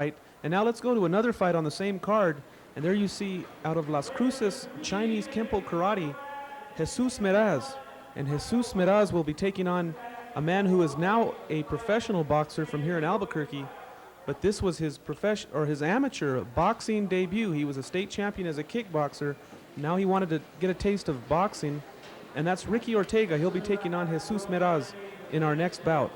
And now let's go to another fight on the same card. And there you see, out of Las Cruces Chinese Kempo Karate, Jesus Meraz. And Jesus Meraz will be taking on a man who is now a professional boxer from here in Albuquerque. But this was his his amateur boxing debut. He was a state champion as a kickboxer. Now he wanted to get a taste of boxing. And that's Ricky Ortega. He'll be taking on Jesus Meraz in our next bout.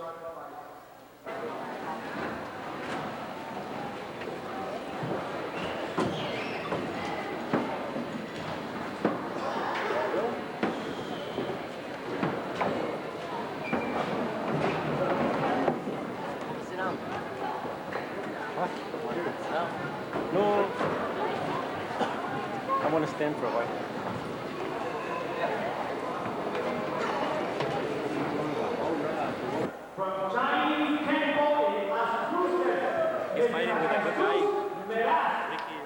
No, I want to stand for a while. From Chinese Kempo in Las Cruces. He's fighting with a good guy. Ricky.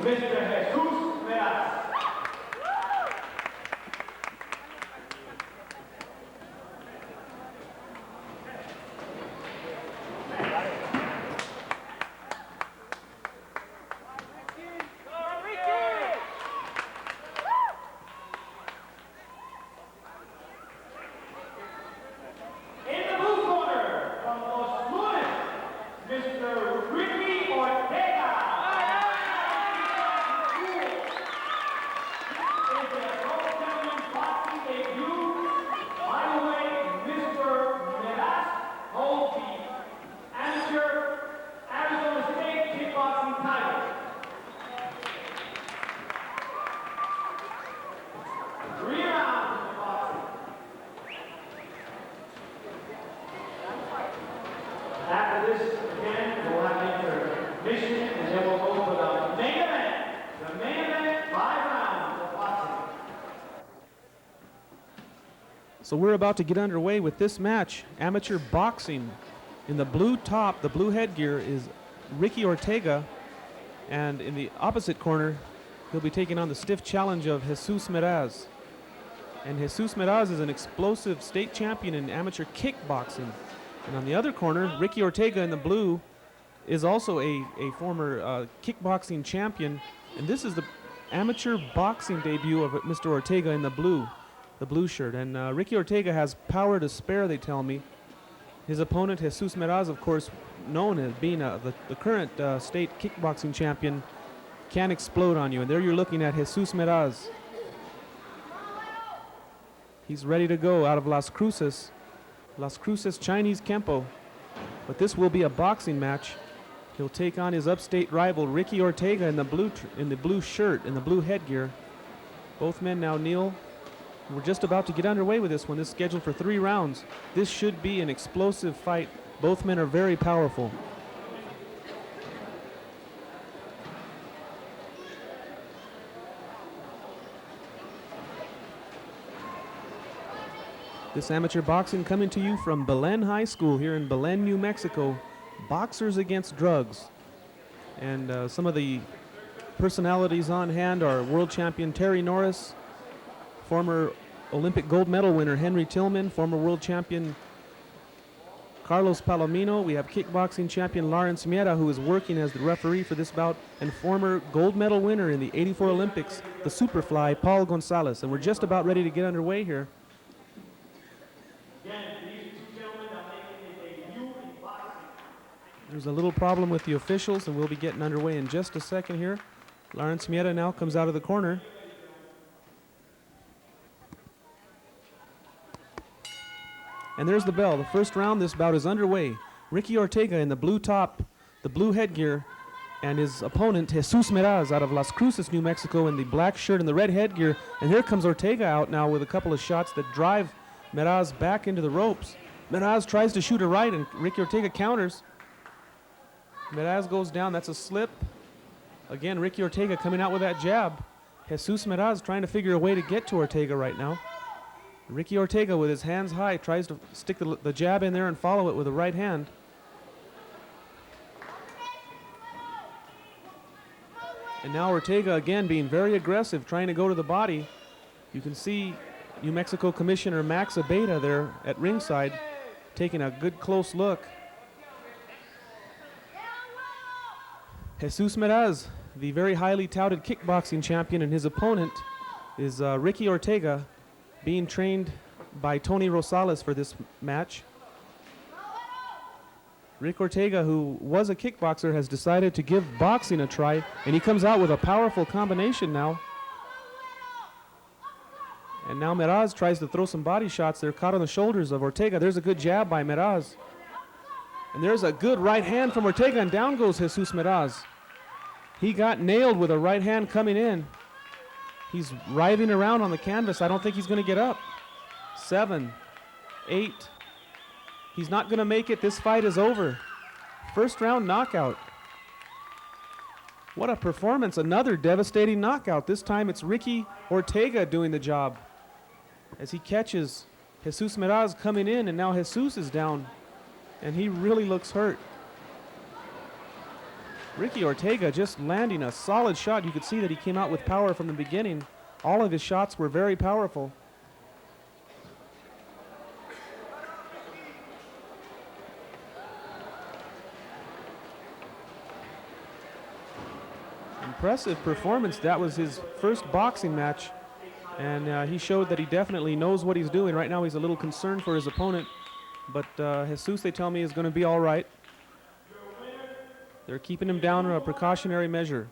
Mr. Jesus Meraz. In the blue corner, from Los Lunes, Mr. Ricky Ortega. Is a pro-champion boxing debut. By the way, Mr. Meraz holds the amateur Arizona State kickboxing title. Three rounds of boxing. After this, again, we'll have intermission, and then we'll go for the main event. The main event, 5 rounds of boxing. So we're about to get underway with this match, amateur boxing. In the blue top, the blue headgear is Ricky Ortega, and in the opposite corner, he'll be taking on the stiff challenge of Jesus Meraz. And Jesus Meraz is an explosive state champion in amateur kickboxing. And on the other corner, Ricky Ortega in the blue is also a former kickboxing champion. And this is the amateur boxing debut of Mr. Ortega in the blue shirt. And Ricky Ortega has power to spare, they tell me. His opponent, Jesus Meraz, of course, known as being the current state kickboxing champion, can explode on you. And there you're looking at Jesus Meraz. He's ready to go out of Las Cruces Chinese Kempo. But this will be a boxing match. He'll take on his upstate rival Ricky Ortega in the blue shirt, in the blue headgear. Both men now kneel. We're just about to get underway with this one. This is scheduled for 3 rounds. This should be an explosive fight. Both men are very powerful. This amateur boxing coming to you from Belen High School here in Belen, New Mexico. Boxers Against Drugs. And some of the personalities on hand are world champion Terry Norris, former Olympic gold medal winner Henry Tillman, former world champion Carlos Palomino. We have kickboxing champion Lawrence Miera, who is working as the referee for this bout, and former gold medal winner in the '84 Olympics, the Superfly, Paul Gonzalez. And we're just about ready to get underway here. There's a little problem with the officials, and we'll be getting underway in just a second here. Lawrence Miera now comes out of the corner. And there's the bell. The first round, this bout is underway. Ricky Ortega in the blue top, the blue headgear, and his opponent, Jesus Meraz, out of Las Cruces, New Mexico, in the black shirt and the red headgear. And here comes Ortega out now with a couple of shots that drive Meraz back into the ropes. Meraz tries to shoot a right, and Ricky Ortega counters. Meraz goes down. That's a slip. Again, Ricky Ortega coming out with that jab. Jesus Meraz trying to figure a way to get to Ortega right now. Ricky Ortega with his hands high tries to stick the jab in there and follow it with a right hand. And now Ortega again being very aggressive, trying to go to the body. You can see New Mexico Commissioner Max Abeda there at ringside, taking a good close look. Jesus Meraz, the very highly touted kickboxing champion, and his opponent is Ricky Ortega, being trained by Tony Rosales for this match. Rick Ortega, who was a kickboxer, has decided to give boxing a try, and he comes out with a powerful combination now. And now Meraz tries to throw some body shots. They're caught on the shoulders of Ortega. There's a good jab by Meraz. And there's a good right hand from Ortega, and down goes Jesus Meraz. He got nailed with a right hand coming in. He's writhing around on the canvas. I don't think he's going to get up. 7, 8. He's not going to make it. This fight is over. First round knockout. What a performance. Another devastating knockout. This time it's Ricky Ortega doing the job as he catches Jesus Meraz coming in, and now Jesus is down, and he really looks hurt. Ricky Ortega just landing a solid shot. You could see that he came out with power from the beginning. All of his shots were very powerful. Impressive performance. That was his first boxing match, and he showed that he definitely knows what he's doing. Right now he's a little concerned for his opponent, but Jesus, they tell me, is going to be all right. They're keeping him down on a precautionary measure.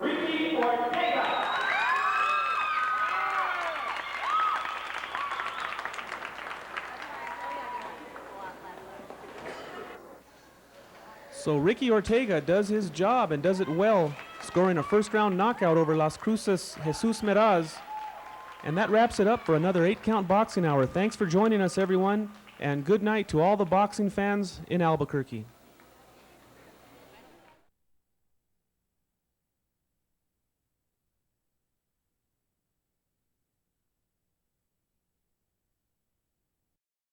Ricky Ortega. So Ricky Ortega does his job and does it well, scoring a first round knockout over Las Cruces Jesus Meraz. And that wraps it up for another 8-count boxing hour. Thanks for joining us, everyone, and good night to all the boxing fans in Albuquerque.